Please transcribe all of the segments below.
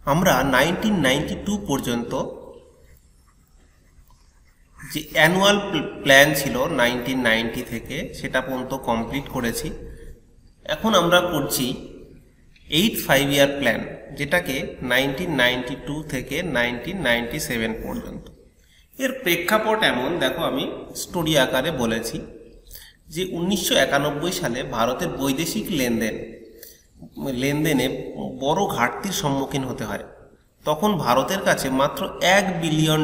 আমরা 1992 পর্যন্ত যে অ্যানুয়াল প্ল্যান ছিল 1990 থেকে সেটা পর্যন্ত কমপ্লিট করেছি। এখন আমরা করছি 5 ইয়ার প্ল্যান, যেটাকে 1992 থেকে 1997 পর্যন্ত। এর প্রেক্ষাপট এমন, দেখো আমি স্টোরি আকারে বলেছি যে 1991 সালে ভারতের বৈদেশিক লেনদেনে বড় ঘাটতির সম্মুখীন হতে হয়। তখন ভারতের কাছে মাত্র $1 বিলিয়ন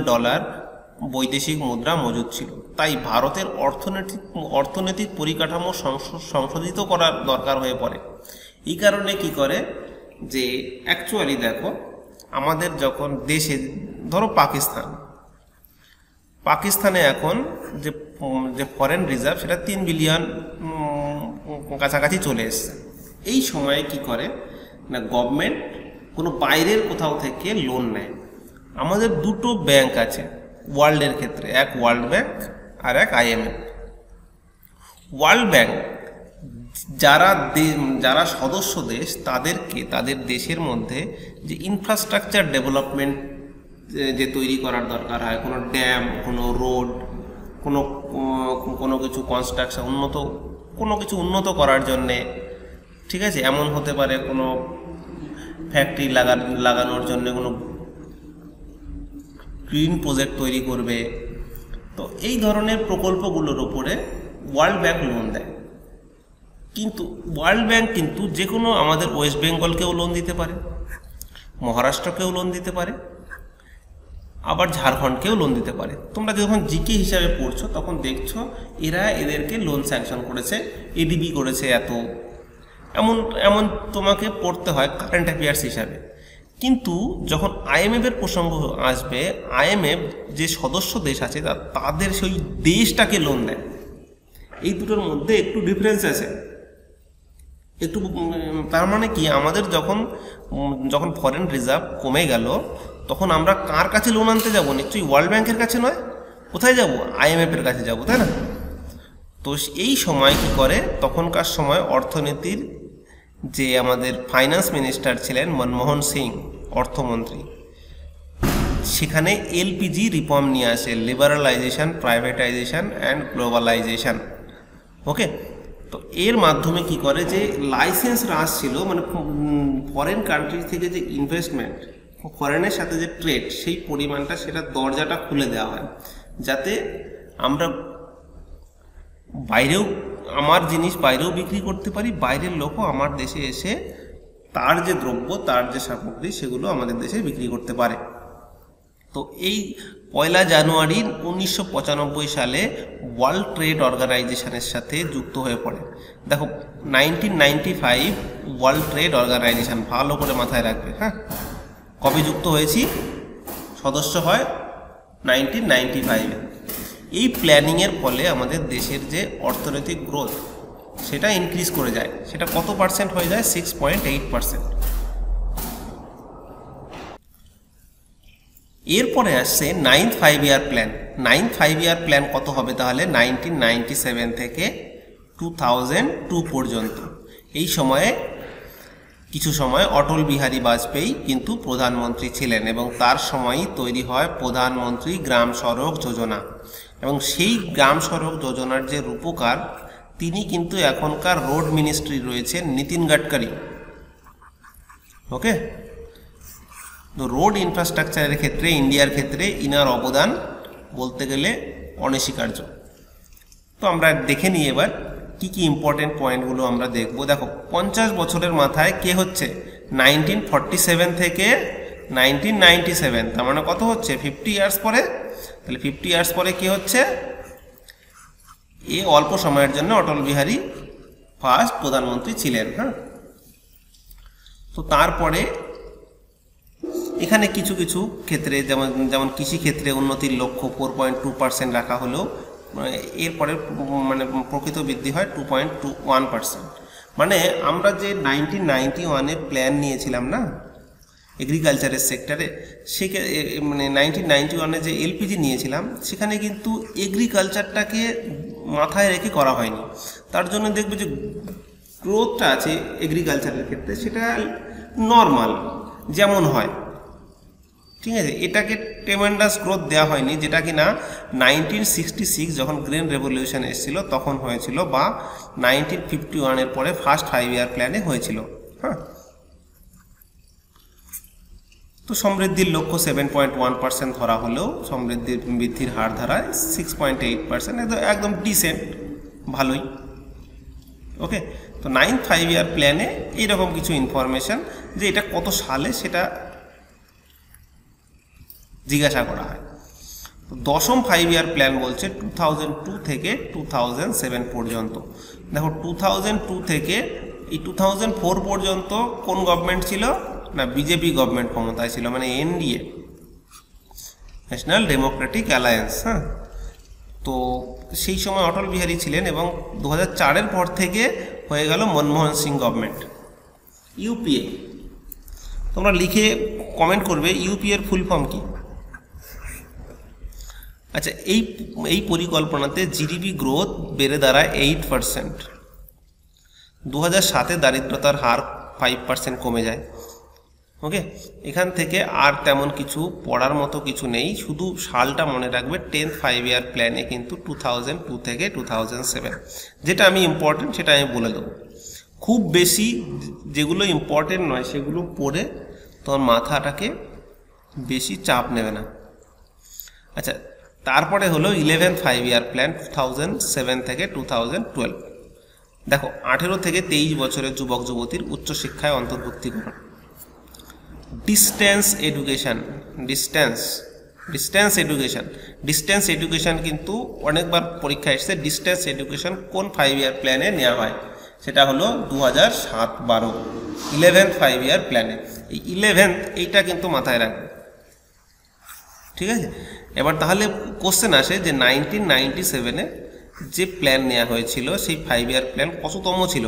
বৈদেশিক মুদ্রা মজুদ ছিল। তাই ভারতের অর্থনৈতিক পরিকাঠামো সংশোধিত করার দরকার হয়ে পড়ে। এই কারণে কি করে যে অ্যাকচুয়ালি দেখো, আমাদের যখন দেশে ধরো পাকিস্তানে এখন যে ফরেন রিজার্ভ সেটা 3 বিলিয়ন কাছাকাছি চলে এসছে। এই সময়ে কি করে না, গভর্নমেন্ট কোনো বাইরের কোথাও থেকে লোন নেয়। আমাদের দুটো ব্যাংক আছে ওয়ার্ল্ডের ক্ষেত্রে, এক ওয়ার্ল্ড ব্যাংক আর এক IMF। ওয়ার্ল্ড ব্যাংক যারা সদস্য দেশ তাদেরকে তাদের দেশের মধ্যে যে ইনফ্রাস্ট্রাকচার ডেভেলপমেন্ট যে তৈরি করার দরকার হয়, কোনো ড্যাম, কোনো রোড, কোনো কিছু কনস্ট্রাকশন কোনো কিছু উন্নত করার জন্যে, ঠিক আছে, এমন হতে পারে কোনো ফ্যাক্টরি লাগানোর জন্য কোনো গ্রিন প্রজেক্ট তৈরি করবে। তো এই ধরনের প্রকল্পগুলোর উপরে ওয়ার্ল্ড ব্যাংক লোন দেয়। কিন্তু ওয়ার্ল্ড ব্যাংক কিন্তু যে কোনো আমাদের ওয়েস্ট বেঙ্গলকেও লোন দিতে পারে, মহারাষ্ট্রকেও লোন দিতে পারে, আবার ঝাড়খণ্ডকেও লোন দিতে পারে। তোমরা যখন জিকে হিসাবে পড়ছো তখন দেখছো এদেরকে লোন স্যাংশন করেছে, ADB করেছে এত, এমন তোমাকে পড়তে হয় কারেন্ট অ্যাফেয়ার্স হিসাবে। কিন্তু যখন IMF এর প্রসঙ্গ আসবে, IMF যে সদস্য দেশ আছে তাদের সেই দেশটাকে লোন দেয়। এই দুটোর মধ্যে একটু ডিফারেন্স আছে। তার মানে কি, আমাদের যখন ফরেন রিজার্ভ কমে গেল তখন আমরা কার কাছে লোন আনতে যাব? নিশ্চয়ই ওয়ার্ল্ড ব্যাংকের কাছে নয়। কোথায় যাব? IMF এর কাছে যাব, তাই না? তো এই সময় কি করে, তখনকার সময় অর্থনীতির যে আমাদের ফাইন্যান্স মিনিস্টার ছিলেন মনমোহন সিং, অর্থমন্ত্রী, সেখানে LPG রিফর্ম নিয়ে আসে, লিবারালাইজেশন, প্রাইভেটাইজেশন অ্যান্ড গ্লোবালাইজেশন। ওকে, তো এর মাধ্যমে কি করে যে লাইসেন্স হ্রাস ছিল, মানে ফরেন কান্ট্রি থেকে যে ইনভেস্টমেন্ট, ফরেনের সাথে যে ট্রেড, সেই পরিমাণটা, সেটা দরজাটা খুলে দেওয়া হয়, যাতে আমরা আমার জিনিস বাইরেও বিক্রি করতে পারি, বাইরের লোকও আমার দেশে এসে তার যে দ্রব্য, তার যে সামগ্রী, সেগুলো আমাদের দেশে বিক্রি করতে পারে। তো এই 1 জানুয়ারি 1995 সালে ওয়ার্ল্ড ট্রেড অর্গানাইজেশনের সাথে যুক্ত হয়ে পড়ে। দেখো 1995 ওয়ার্ল্ড ট্রেড অর্গানাইজেশন, ভালো করে মাথায় রাখবে। হ্যাঁ, কবে যুক্ত হয়েছি? সদস্য হয় 1995-এ। এই প্ল্যানিংয়ের ফলে আমাদের দেশের যে অর্থনৈতিক গ্রোথ সেটা ইনক্রিজ করে যায়। সেটা কত পার্সেন্ট হয়ে যায়? 6.8%। এরপরে আসছে 9th 5 year plan. 9th 5 year plan কত হবে তাহলে? 1997 থেকে 2002 পর্যন্ত। এই সময়ে কিছু সময় অটল বিহারী বাজপেয়ী কিন্তু প্রধানমন্ত্রী ছিলেন, এবং তার সময়ই তৈরি হয় প্রধানমন্ত্রী গ্রাম সড়ক যোজনা। এবং সেই গ্রাম সড়ক যোজনার যে রূপকার, তিনি কিন্তু এখনকার রোড মিনিস্ট্রি রয়েছেন নীতিন গাডকারি। ওকে, তো রোড ইনফ্রাস্ট্রাকচারের ক্ষেত্রে ইন্ডিয়ার ক্ষেত্রে ইনার অবদান বলতে গেলে অনস্বীকার্য। তো আমরা দেখে নিই এবার কি কি ইম্পর্টেন্ট পয়েন্টগুলো আমরা দেখব। দেখো 50 বছরের মাথায় কে হচ্ছে? 1947 থেকে 1997, তার মানে কত হচ্ছে? 50 ইয়ার্স পরে। তাহলে 50 ইয়ার্স পরে কে হচ্ছে? অল্প সময়ের জন্য অটল বিহারী ফার্স্ট প্রধানমন্ত্রী ছিলেন। হ্যাঁ, তো তারপরে এখানে কিছু কিছু ক্ষেত্রে যেমন কৃষি ক্ষেত্রে উন্নতির লক্ষ্য 4.2% রাখা হলেও এরপরে প্রকৃত বৃদ্ধি হয় 2.21%। মানে আমরা যে 1991-এ প্ল্যান নিয়েছিলাম না এগ্রিকালচারের সেক্টরে, সেখানে 1991-এ যে LPG নিয়েছিলাম, সেখানে কিন্তু এগ্রিকালচারটাকে মাথায় রেখে করা হয়নি। তার জন্য দেখবে যে গ্রোথটা আছে এগ্রিকালচারের ক্ষেত্রে সেটা নর্মাল যেমন হয়, ঠিক আছে, এটাকে ট্রেমেন্ডাস গ্রোথ দেওয়া হয়নি, যেটা কিনা 1966 যখন গ্রিন রেভলিউশন এসেছিল তখন হয়েছিল, বা 1951 পরে ফার্স্ট 5 ইয়ার প্ল্যানে হয়েছিল। হ্যাঁ, তো সমৃদ্ধির লক্ষ্য 7.1% ধরা হলেও সমৃদ্ধির বৃদ্ধির হার ধারায় 6.8%, একদম ডিসেন্ট, ভালোই। ওকে, তো 9th 5 ইয়ার প্ল্যানে এইরকম কিছু ইনফরমেশন, যে এটা কত সালে সেটা জিজ্ঞাসা করা হয়। তো 10ম 5 ইয়ার প্ল্যান বলছে 2002 থেকে 2007 পর্যন্ত। দেখো 2002 থেকে এই 2004 পর্যন্ত কোন গভর্নমেন্ট ছিল না, বিজেপি গভর্নমেন্ট ক্ষমতায় ছিল, মানে এনডিএ, ন্যাশনাল ডেমোক্রেটিক অ্যালায়েন্স। হ্যাঁ, তো সেই সময় অটল বিহারী ছিলেন, এবং 2004 পর থেকে হয়ে গেল মনমোহন সিং গভর্নমেন্ট। ইউপিএ তোমরা লিখে কমেন্ট করবে ইউপিএর ফুল ফর্ম কি। আচ্ছা, এই পরিকল্পনাতে জিডিপি গ্রোথ বেড়ে দাঁড়ায় 8%। 2007 দারিদ্রতার হার 5% কমে যায়। ওকে, এখান থেকে আর তেমন কিছু পড়ার মতো কিছু নেই, শুধু সালটা মনে রাখবে 10th 5 ইয়ার প্ল্যানে কিন্তু 2002 থেকে 2007, যেটা আমি ইম্পর্টেন্ট সেটা আমি বলে দেবো। খুব বেশি যেগুলো ইম্পর্টেন্ট নয় সেগুলো পড়ে তোমার মাথাটাকে বেশি চাপ নেবে না। আচ্ছা, তারপরে হলো 11th 5 ইয়ার প্ল্যান 2007 থেকে 2012। দেখো 18 থেকে 23 বছরের যুবক যুবতীর উচ্চশিক্ষায় অন্তর্ভুক্তিকরণ। ডিস্টেন্স এডুকেশন কিন্তু অনেকবার পরীক্ষা এসেছে। ডিস্টেন্স এডুকেশন কোন 5 ইয়ার প্ল্যানে নেওয়া হয়, সেটা হলো 2007-12 11th 5 ইয়ার প্ল্যানে। এই 11th এইটা কিন্তু মাথায় রাখবে, ঠিক আছে। এবার তাহলে কোশ্চেন আসে যে 1997-এ যে প্ল্যান নেওয়া হয়েছিল সেই 5 ইয়ার প্ল্যান কততম ছিল।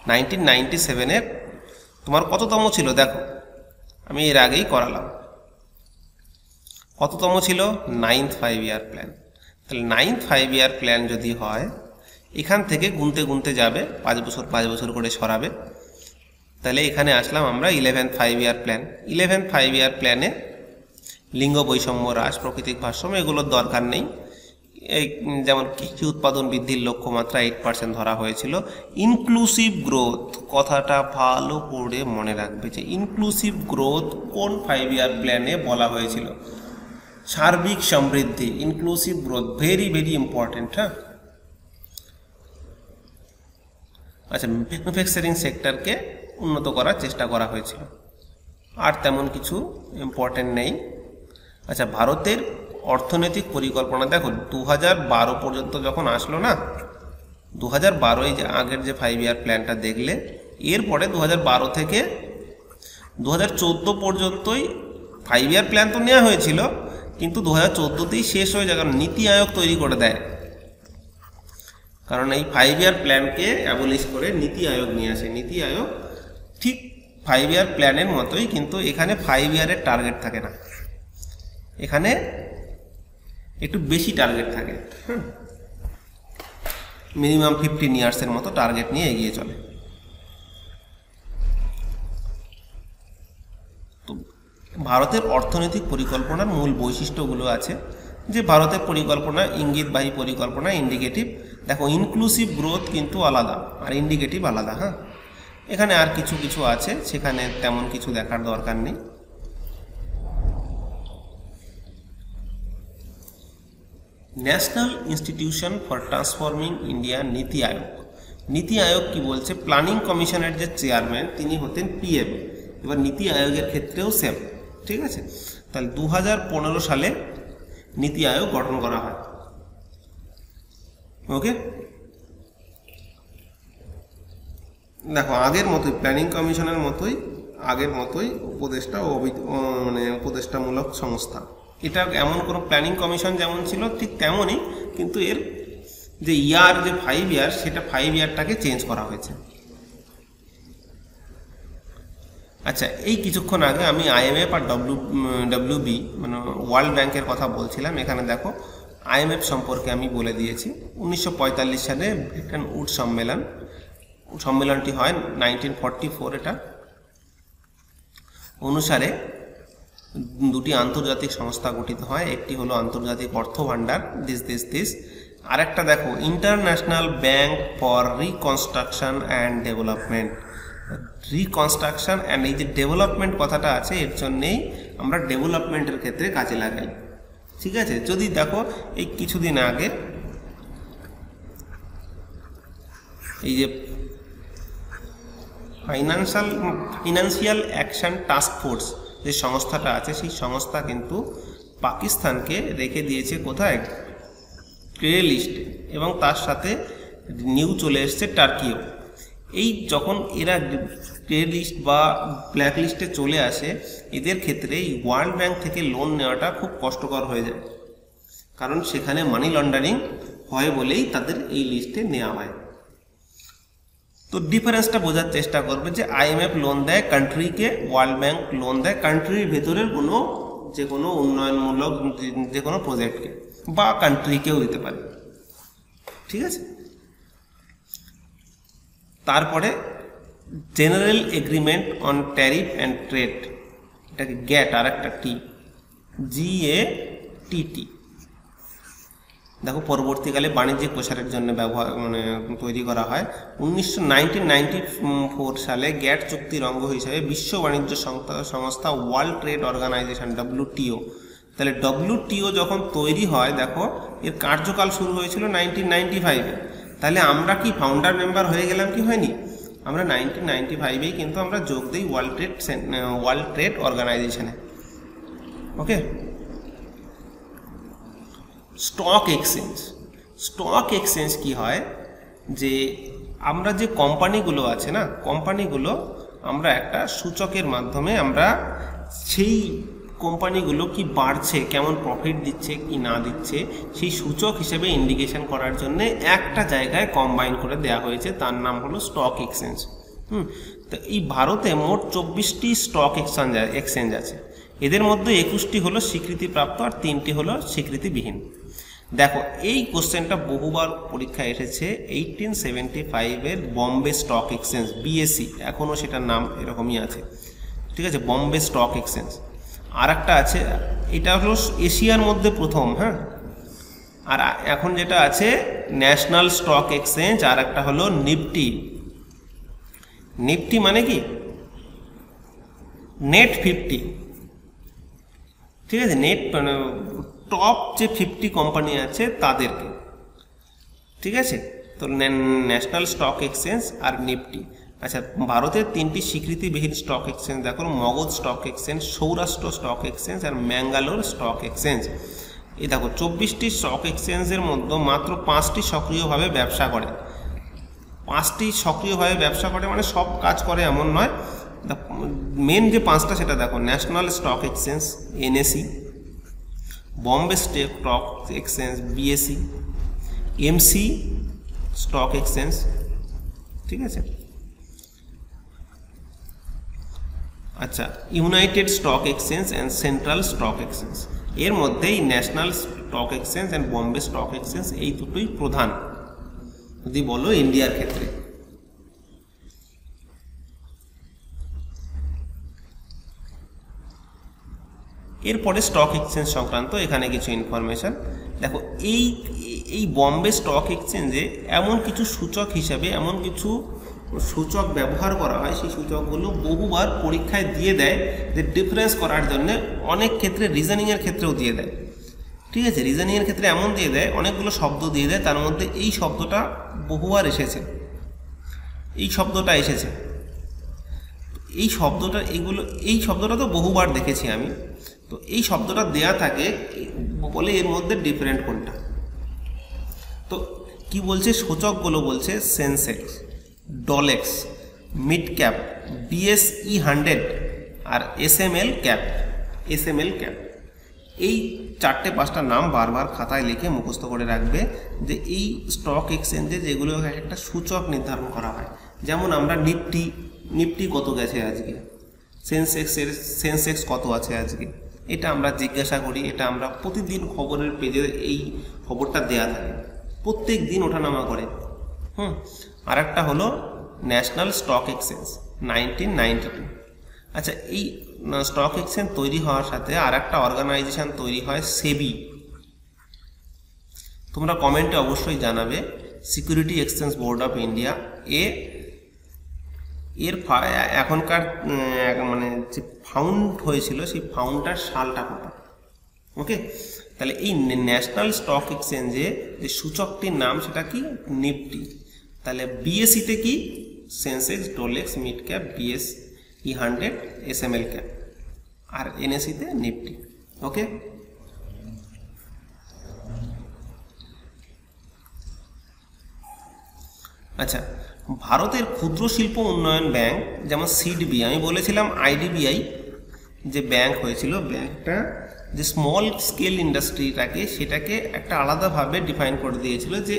1997-এ তোমার কততম ছিল, দেখো আমি এর আগেই করালাম, কততম ছিল 9th 5 ইয়ার প্ল্যান। তাহলে 9th 5 ইয়ার প্ল্যান যদি হয়, এখান থেকে গুনতে গুনতে যাবে, 5 বছর করে সরাবে। তাহলে এখানে আসলাম আমরা 11th 5 ইয়ার প্ল্যান। 11th 5 ইয়ার প্ল্যানে লিঙ্গ বৈষম্য হ্রাস, প্রাকৃতিক ভারসাম্য এগুলোর দরকার নেই। এই যেমন কৃষি উৎপাদন বৃদ্ধির লক্ষ্যমাত্রা 8% ধরা হয়েছিল। ইনক্লুসিভ গ্রোথ, কথাটা ভালো করে মনে রাখবে যে ইনক্লুসিভ গ্রোথ কোন 5 ইয়ার প্ল্যানে বলা হয়েছিল। সার্বিক সমৃদ্ধি, inclusive growth, very very important. হ্যাঁ, আচ্ছা, ম্যানুফ্যাকচারিং সেক্টরকে উন্নত করার চেষ্টা করা হয়েছিল। আর তেমন কিছু ইম্পর্টেন্ট নেই। আচ্ছা, ভারতের অর্থনৈতিক পরিকল্পনা দেখো 2012 পর্যন্ত যখন আসলো না, 2012 যে আগের যে 5 ইয়ার প্ল্যানটা দেখলে, এরপরে 2012 থেকে 2014 পর্যন্তই 5 ইয়ার প্ল্যান তো নেওয়া হয়েছিল, কিন্তু 2014তেই শেষ হয়ে যায়, কারণ নীতি আয়োগ তৈরি করে দেয়। কারণ এই 5 ইয়ার প্ল্যানকে অ্যাবলিশ করে নীতি আয়োগ নিয়ে আসে। নীতি আয়োগ ঠিক 5 ইয়ার প্ল্যানের মতোই, কিন্তু এখানে 5 ইয়ারের টার্গেট থাকে না, এখানে একটু বেশি টার্গেট থাকে। মিনিমাম 15 ইয়ার্সের মতো টার্গেট নিয়ে এগিয়ে চলে। তো ভারতের অর্থনৈতিক পরিকল্পনার মূল বৈশিষ্ট্যগুলো আছে, যে ভারতের পরিকল্পনা ইঙ্গিতবাহী পরিকল্পনা, ইন্ডিকেটিভ। দেখো ইনক্লুসিভ গ্রোথ কিন্তু আলাদা আর ইন্ডিকেটিভ আলাদা। হ্যাঁ, এখানে আর কিছু কিছু আছে, সেখানে তেমন কিছু দেখার দরকার নেই। National institution for transforming India, নীতি আয়োগ। নীতি আয়োগ কি বলছে, প্ল্যানিং কমিশনের যে চেয়ারম্যান তিনি হতেন পিএম। এবার নীতি আয়োগের ক্ষেত্রেও সেম, ঠিক আছে। তাহলে 2015 সালে নীতি আয়োগ গঠন করা হয়। ওকে, দেখো আগের মতোই, প্ল্যানিং কমিশনের মতোই, আগের মতোই উপদেষ্টা ও মানে উপদেষ্টামূলক সংস্থা। এটা এমন কোনো প্ল্যানিং কমিশন যেমন ছিল ঠিক তেমনই, কিন্তু এর যে ইয়ার, যে 5 ইয়ার, সেটা 5 ইয়ারটাকে চেঞ্জ করা হয়েছে। আচ্ছা, এই কিছুক্ষণ আগে আমি IMF আর WB মানে ওয়ার্ল্ড ব্যাংকের কথা বলছিলাম। এখানে দেখো IMF সম্পর্কে আমি বলে দিয়েছি। 1945 সালে ব্রেটন উডস সম্মেলনটি হয় 1944। এটা অনুসারে দুটি আন্তর্জাতিক সংস্থা গঠিত হয়। একটি হলো আন্তর্জাতিক অর্থ ভাণ্ডার, দিস, আর একটা দেখো international bank for reconstruction and development. Reconstruction and এই যে ডেভেলপমেন্ট কথাটা আছে, এর জন্যেই আমরা ডেভেলপমেন্টের ক্ষেত্রে কাজে লাগাই। ঠিক আছে, যদি দেখো এই কিছুদিন আগে এই যে ফাইন্যান্সিয়াল অ্যাকশন টাস্ক ফোর্স যে সংস্থাটা আছে, সেই সংস্থা কিন্তু পাকিস্তানকে রেখে দিয়েছে কোথায়, গ্রে লিস্টে, এবং তার সাথে নিউ চলে এসছে টার্কিও। এই যখন এরা গ্রে লিস্ট বা ব্ল্যাক লিস্টে চলে আসে, এদের ক্ষেত্রে এই ওয়ার্ল্ড ব্যাংক থেকে লোন নেওয়াটা খুব কষ্টকর হয়ে যায়, কারণ সেখানে মানি লন্ডারিং হয় বলেই তাদের এই লিস্টে নেওয়া হয়। তো ডিফারেন্সটা বোঝার চেষ্টা করবে যে IMF লোন দেয় কান্ট্রিকে, ওয়ার্ল্ড ব্যাংক লোন দেয় কান্ট্রির ভেতরের যে কোনো উন্নয়নমূলক যে কোনো প্রজেক্টকে, বা কান্ট্রিকেও দিতে পারে। ঠিক আছে, তারপরে general agreement on tariff and trade, এটাকে গ্যাট, আর একটা GATT। দেখো পরবর্তীকালে বাণিজ্যিক প্রসারের জন্য তৈরি করা হয়। 1994 সালে গ্যাট চুক্তির অঙ্গ হিসেবে বিশ্ব বাণিজ্য সংস্থা ওয়ার্ল্ড ট্রেড অর্গানাইজেশন WTO, তাহলে WTO যখন তৈরি হয়, দেখো এর কার্যকাল শুরু হয়েছিল 1995-এ। তাহলে আমরা কি ফাউন্ডার মেম্বার হয়ে গেলাম কি হয়নি? আমরা 1995-এই কিন্তু আমরা যোগ দিই ওয়ার্ল্ড ট্রেড অর্গানাইজেশনে। ওকে, স্টক এক্সচেঞ্জ কি হয়, যে আমরা যে কোম্পানিগুলো আছে না, কোম্পানিগুলো আমরা একটা সূচকের মাধ্যমে আমরা সেই কোম্পানিগুলো কি বাড়ছে, কেমন প্রফিট দিচ্ছে কি না দিচ্ছে, সেই সূচক হিসেবে ইন্ডিকেশন করার জন্য একটা জায়গায় কম্বাইন করে দেওয়া হয়েছে, তার নাম হলো স্টক এক্সচেঞ্জ। তো এই ভারতে মোট 24টি স্টক এক্সচেঞ্জ আছে। এদের মধ্যে 21টি হলো স্বীকৃতিপ্রাপ্ত আর 3টি হলো স্বীকৃতিবিহীন। দেখো এই কোশ্চেনটা বহুবার পরীক্ষায় এসেছে। 1875-এর বম্বে স্টক এক্সচেঞ্জ, BSE, এখনও সেটার নাম এরকমই আছে। ঠিক আছে, বম্বে স্টক এক্সচেঞ্জ। আর একটা আছে, এটা হলো এশিয়ার মধ্যে প্রথম, হ্যাঁ। আর এখন যেটা আছে ন্যাশনাল স্টক এক্সচেঞ্জ, আর একটা হলো নিফটি। নিফটি মানে কি, নেট 50। ঠিক আছে, নেট মানে টপ যে 50 কোম্পানি আছে তাদেরকে। ঠিক আছে, তো ন্যাশনাল স্টক এক্সচেঞ্জ আর নিফটি। আচ্ছা, ভারতের 3টি স্বীকৃতিবিহীন স্টক এক্সচেঞ্জ দেখো, Magadh stock exchange, Saurashtra stock exchange আর ম্যাঙ্গালোর স্টক এক্সচেঞ্জ। এই দেখো 24টি স্টক এক্সচেঞ্জের মধ্যে মাত্র 5টি সক্রিয়ভাবে ব্যবসা করে। 5টি সক্রিয়ভাবে ব্যবসা করে মানে সব কাজ করে এমন নয়। মেন যে 5টা সেটা দেখো, national stock exchange NSE, Bombay stock exchange BSE, MC stock exchange. ঠিক আছে, আচ্ছা, United stock exchange and central stock exchange. এর মধ্যেই national stock exchange and Bombay stock exchange, এই দুটোই প্রধান যদি বলো ইন্ডিয়ার ক্ষেত্রে। এরপরে স্টক এক্সচেঞ্জ সংক্রান্ত এখানে কিছু ইনফরমেশন দেখো। এই বম্বে স্টক এক্সচেঞ্জে এমন কিছু সূচক হিসাবে এমন কিছু সূচক ব্যবহার করা হয়, সেই সূচকগুলো বহুবার পরীক্ষায় দিয়ে দেয় যে ডিফারেন্স করার জন্য। অনেক ক্ষেত্রে রিজনিংয়ের ক্ষেত্রেও দিয়ে দেয়। ঠিক আছে, রিজনিংয়ের ক্ষেত্রে এমন দিয়ে দেয়, অনেকগুলো শব্দ দিয়ে দেয়, তার মধ্যে এই শব্দটা বহুবার এসেছে, এই শব্দটা এসেছে, এই শব্দটা তো বহুবার দেখেছি আমি। তো এই শব্দটা দেয়া থাকে বলে এর মধ্যে ডিফারেন্ট কোনটা। তো কি বলছে, সূচকগুলো বলছে সেন্সেক্স, ডলেক্স, মিড ক্যাপ, BSE 100 আর SML ক্যাপ। এই 4-5টা নাম বারবার খাতায় লিখে মুখস্থ করে রাখবে, যে এই স্টক এক্সচেঞ্জে যেগুলো একটা সূচক নির্ধারণ করা হয়। যেমন আমরা নিফটি কত গেছে আজকে, সেন্সেক্স কত আছে আজকে, এটা আমরা জিজ্ঞাসা করি। এটা আমরা প্রতিদিন খবরের পেজে এই খবরটা দেয়া থাকে, প্রত্যেক দিন ওঠানামা করে। আর একটা হলো ন্যাশনাল স্টক এক্সচেঞ্জ 1992। আচ্ছা, এই স্টক এক্সচেঞ্জ তৈরি হওয়ার সাথে আর একটা অর্গানাইজেশন তৈরি হয়, সেবি। তোমরা কমেন্টে অবশ্যই জানাবে security exchange board of India. এর এখনকার মানে যে ফাউন্ড হয়েছিল সেই ফাউন্ডার সালটা কত? ওকে, তাহলে এই ন্যাশনাল স্টক এক্সচেঞ্জে যে সূচকটির নাম সেটা কি? নিফটি। তাহলে বিএসইতে কি? Sensex, Dollex, mid cap, BSE 100, SML cap, আর এনএসইতে নিফটি। ওকে, আচ্ছা, ভারতের ক্ষুদ্র শিল্প উন্নয়ন ব্যাংক যেমন সিডবি, আমি বলেছিলাম আইডিবিআই যে ব্যাংক হয়েছিল, ব্যাংকটা যে স্মল স্কেল ইন্ডাস্ট্রিটাকে সেটাকে একটা আলাদাভাবে ডিফাইন করে দিয়েছিল যে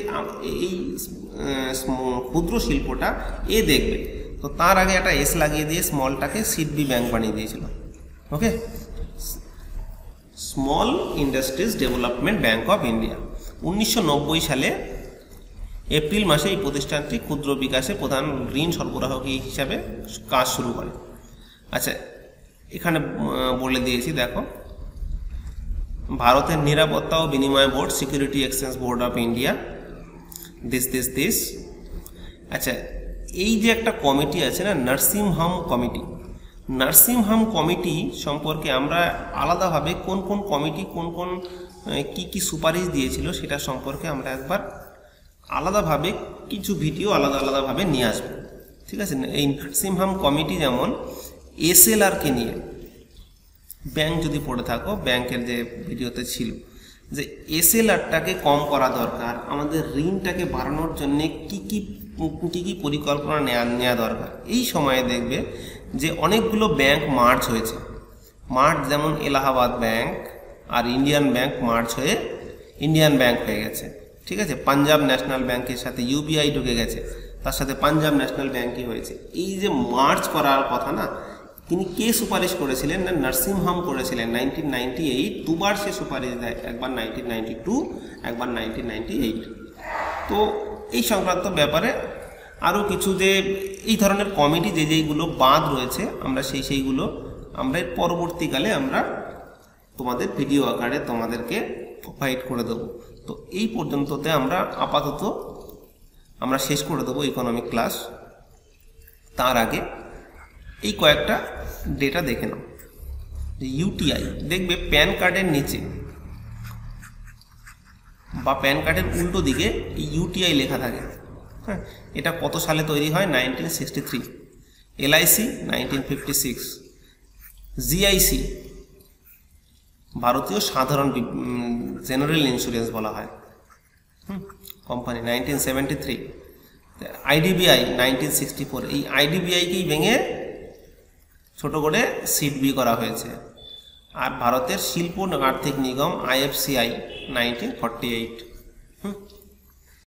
এই ক্ষুদ্র শিল্পটা এ দেখবে, তো তার আগে একটা এস লাগিয়ে দিয়ে স্মলটাকে সিডবি ব্যাংক বানিয়ে দিয়েছিল। Okay, small industries development bank of India. 1990 সালে এপ্রিল মাসে এই প্রতিষ্ঠানটি ক্ষুদ্র বিকাশে প্রধান ঋণ সরবরাহকারী হিসাবে কাজ শুরু করে। আচ্ছা, এখানে বলে দিয়েছি, দেখো, ভারতের নিরাপত্তা ও বিনিময় board, security exchange board of India, this. আচ্ছা, এই যে একটা কমিটি আছে না, nursing home committee, nursing home committee সম্পর্কে আমরা আলাদাভাবে কোন কোন কমিটি কোন কি সুপারিশ দিয়েছিল সেটা সম্পর্কে আমরা একবার আলাদাভাবে কিছু ভিডিও আলাদাভাবে নিয়ে আসবো, ঠিক আছে? এই নার্সিং হোম কমিটি যেমন এসএলআরকে নিয়ে, ব্যাংক যদি পড়ে থাকো, ব্যাংকের যে ভিডিওতে ছিল যে এসএলআরটাকে কম করা দরকার, আমাদের ঋণটাকে বাড়ানোর জন্য কি কি পরিকল্পনা নেওয়া দরকার। এই সময়ে দেখবে যে অনেকগুলো ব্যাংক মার্জ হয়েছে, যেমন এলাহাবাদ ব্যাংক আর ইন্ডিয়ান ব্যাংক মার্জ হয়ে ইন্ডিয়ান ব্যাংক হয়ে গেছে, ঠিক আছে? পাঞ্জাব ন্যাশনাল ব্যাংকের সাথে ইউবিআই ঢুকে গেছে, তার সাথে পাঞ্জাব ন্যাশনাল ব্যাংকই হয়েছে। এই যে মার্জ করার কথা না, তিনি কে সুপারিশ করেছিলেন? না, নার্সিং হোম করেছিলেন 1998, দুবার সে সুপারিশ দেয়, একবার 1992, একবার 1998। তো এই সংক্রান্ত ব্যাপারে আরও কিছু যে এই ধরনের কমিটি যেইগুলো বাদ রয়েছে, আমরা সেইগুলো আমরা পরবর্তীকালে আমরা তোমাদের ভিডিও আকারে তোমাদেরকে প্রোভাইড করে দেবো। তো এই পর্যন্ততে আমরা আপাতত আমরা শেষ করে দেবো ইকোনমিক ক্লাস। তার আগে এই কয়েকটা ডেটা দেখে নাও। ইউটিআই, দেখবে প্যান কার্ডের নিচে বা প্যান কার্ডের উল্টো দিকে ইউটিআই লেখা থাকে। হ্যাঁ, এটা কত সালে তৈরি হয়? 1963। এলআইসি 1956। জিআইসি ভারতীয় সাধারণ জেনারেল ইন্স্যুরেন্স বলা হয় কোম্পানি, 1973। আইডিবিআই 1964। এই আইডিবিআইকেই ভেঙে ছোট করে সিডবি করা হয়েছে। আর ভারতের শিল্প আর্থিক নিগম আইএফসিআই 1948।